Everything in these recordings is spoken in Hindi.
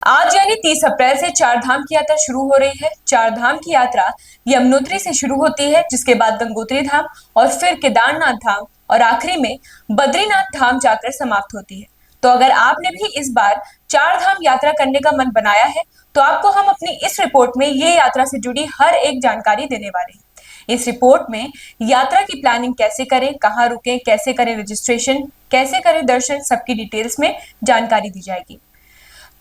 आज यानी 30 अप्रैल से चार धाम की यात्रा शुरू हो रही है। चार धाम की यात्रा यमुनोत्री से शुरू होती है, जिसके बाद गंगोत्री धाम और फिर केदारनाथ धाम और आखिरी में बद्रीनाथ धाम जाकर समाप्त होती है। तो अगर आपने भी इस बार चार धाम यात्रा करने का मन बनाया है, तो आपको हम अपनी इस रिपोर्ट में ये यात्रा से जुड़ी हर एक जानकारी देने वाले हैं। इस रिपोर्ट में यात्रा की प्लानिंग कैसे करें, कहाँ रुकें, कैसे करें रजिस्ट्रेशन, कैसे करें दर्शन, सबकी डिटेल्स में जानकारी दी जाएगी।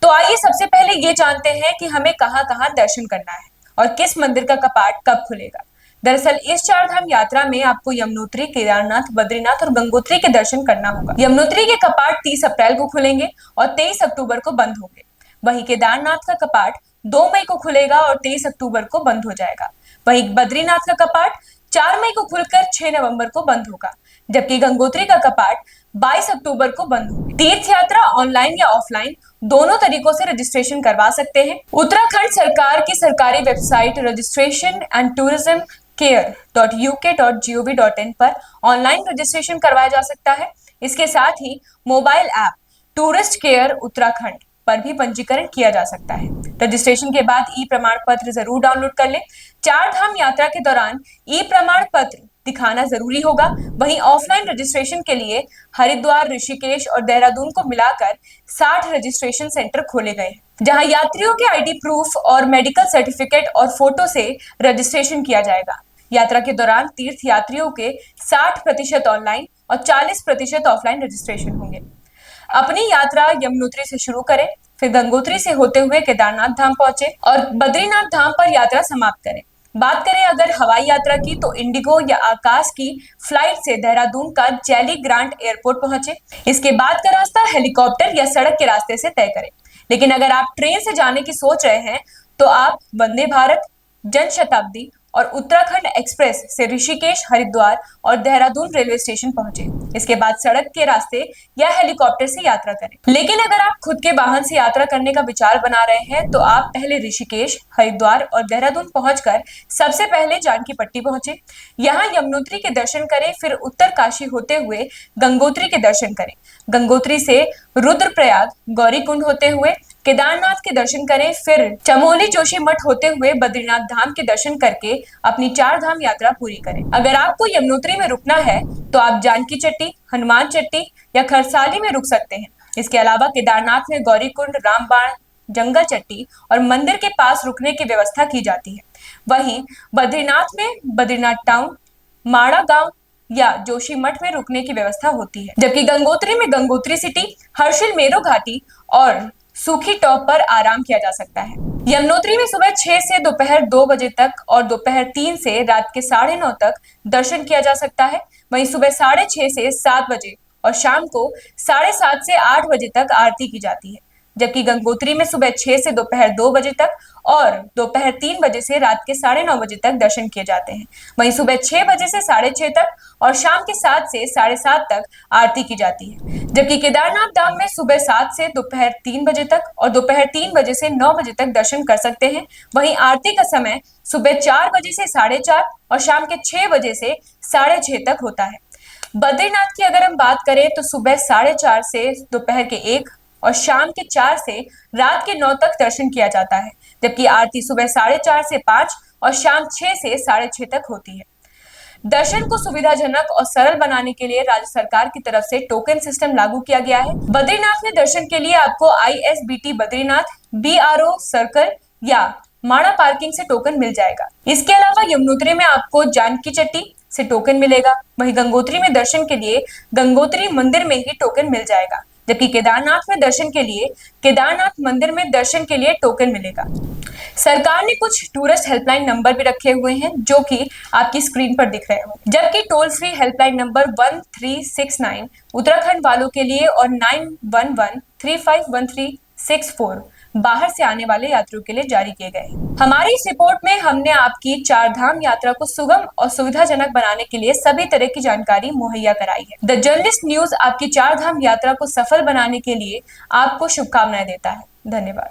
तो आइए सबसे पहले ये जानते हैं कि हमें कहाँ कहाँ दर्शन करना है और किस मंदिर का कपाट कब खुलेगा। दरअसल इस चार धाम यात्रा में आपको यमुनोत्री, केदारनाथ, बद्रीनाथ और गंगोत्री के दर्शन करना होगा। यमुनोत्री के कपाट 30 अप्रैल को खुलेंगे और 23 अक्टूबर को बंद होंगे। वहीं केदारनाथ का कपाट 2 मई को खुलेगा और 23 अक्टूबर को बंद हो जाएगा। वहीं बद्रीनाथ का कपाट 4 मई को खुलकर 6 नवंबर को बंद होगा, जबकि गंगोत्री का कपाट 22 अक्टूबर को बंद होगी। तीर्थ यात्रा ऑनलाइन या ऑफलाइन दोनों तरीकों से रजिस्ट्रेशन करवा सकते हैं। उत्तराखंड सरकार की सरकारी website registration and tourism care.uk.gov.in पर ऑनलाइन रजिस्ट्रेशन करवाया जा सकता है। इसके साथ ही mobile app tourist care Uttarakhand पर भी पंजीकरण किया जा सकता है। रजिस्ट्रेशन के बाद ई प्रमाण पत्र जरूर डाउनलोड कर लें। चार धाम यात्रा के दौरान ई प्रमाण पत्र दिखाना जरूरी होगा। वहीं ऑफलाइन रजिस्ट्रेशन के लिए हरिद्वार, ऋषिकेश और देहरादून को मिलाकर 60 रजिस्ट्रेशन सेंटर खोले गए हैं, जहां यात्रियों के आईडी प्रूफ और मेडिकल सर्टिफिकेट और फोटो से रजिस्ट्रेशन किया जाएगा। यात्रा के दौरान तीर्थ यात्रियों के 60% ऑनलाइन और 40% ऑफलाइन रजिस्ट्रेशन होंगे। अपनी यात्रा यमुनोत्री से शुरू करें, फिर गंगोत्री से होते हुए केदारनाथ धाम पहुंचे और बद्रीनाथ धाम पर यात्रा समाप्त करें। बात करें अगर हवाई यात्रा की, तो इंडिगो या आकाश की फ्लाइट से देहरादून का जैली ग्रांट एयरपोर्ट पहुंचे। इसके बाद का रास्ता हेलीकॉप्टर या सड़क के रास्ते से तय करें। लेकिन अगर आप ट्रेन से जाने की सोच रहे हैं, तो आप वंदे भारत, जनशताब्दी और उत्तराखंड एक्सप्रेस से ऋषिकेश, हरिद्वार और देहरादून रेलवे स्टेशन पहुंचे। इसके बाद सड़क के रास्ते या हेलीकॉप्टर से यात्रा करें। लेकिन अगर आप खुद के वाहन से यात्रा करने का विचार बना रहे हैं, तो आप पहले ऋषिकेश, हरिद्वार और देहरादून पहुंचकर सबसे पहले जानकी पट्टी पहुंचे। यहाँ यमुनोत्री के दर्शन करें, फिर उत्तरकाशी होते हुए गंगोत्री के दर्शन करें। गंगोत्री से रुद्रप्रयाग, गौरीकुंड होते हुए केदारनाथ के दर्शन करें, फिर चमोली, जोशीमठ होते हुए बद्रीनाथ धाम के दर्शन करके अपनी चार धाम यात्रा पूरी करें। अगर आपको यमुनोत्री में रुकना है, तो आप जानकी चट्टी, हनुमान चट्टी या खरसाली में रुक सकते हैं। इसके अलावा केदारनाथ में गौरीकुंड, रामबाण, जंगल चट्टी और मंदिर के पास रुकने की व्यवस्था की जाती है। वहीं बद्रीनाथ में बद्रीनाथ टाउन, माड़ा गांव या जोशीमठ में रुकने की व्यवस्था होती है, जबकि गंगोत्री में गंगोत्री सिटी, हर्षिल मेरो घाटी और सूखी टॉप पर आराम किया जा सकता है। यमुनोत्री में सुबह 6 से दोपहर 2 बजे तक और दोपहर 3 से रात के 9:30 तक दर्शन किया जा सकता है। वहीं सुबह 6:30 से 7 बजे और शाम को 7:30 से 8 बजे तक आरती की जाती है, जबकि गंगोत्री में सुबह 6 से दोपहर 2 बजे तक और दोपहर 3 बजे से रात के 9:30 बजे तक दर्शन किए जाते हैं। वहीं सुबह 6 बजे से 6:30 तक और शाम के 7 से 7:30 तक आरती की जाती है, जबकि केदारनाथ धाम में सुबह 7 से दोपहर 3 बजे तक और दोपहर 3 बजे से 9 बजे तक दर्शन कर सकते हैं। वहीं आरती का समय सुबह 4 बजे से 4:30 और शाम के 6 बजे से 6:30 तक होता है। बद्रीनाथ की अगर हम बात करें, तो सुबह 4:30 से दोपहर के 1 और शाम के 4 से रात के 9 तक दर्शन किया जाता है, जबकि आरती सुबह 4:30 से 5 और शाम 6 से 6:30 तक होती है। दर्शन को सुविधाजनक और सरल बनाने के लिए राज्य सरकार की तरफ से टोकन सिस्टम लागू किया गया है। बद्रीनाथ में दर्शन के लिए आपको ISBT बद्रीनाथ, BRO सर्कल या माड़ा पार्किंग से टोकन मिल जाएगा। इसके अलावा यमुनोत्री में आपको जानकी चट्टी से टोकन मिलेगा। वहीं गंगोत्री में दर्शन के लिए गंगोत्री मंदिर में ही टोकन मिल जाएगा, जबकि केदारनाथ में दर्शन के लिए केदारनाथ मंदिर में दर्शन के लिए टोकन मिलेगा। सरकार ने कुछ टूरिस्ट हेल्पलाइन नंबर भी रखे हुए हैं, जो कि आपकी स्क्रीन पर दिख रहे होंगे, जबकि toll free helpline number 1369 Uttarakhand वालों के लिए और 91135136 बाहर से आने वाले यात्रियों के लिए जारी किए गए हैं। हमारी इस रिपोर्ट में हमने आपकी चार धाम यात्रा को सुगम और सुविधाजनक बनाने के लिए सभी तरह की जानकारी मुहैया कराई है। द जर्नलिस्ट न्यूज आपकी चार धाम यात्रा को सफल बनाने के लिए आपको शुभकामनाएं देता है। धन्यवाद।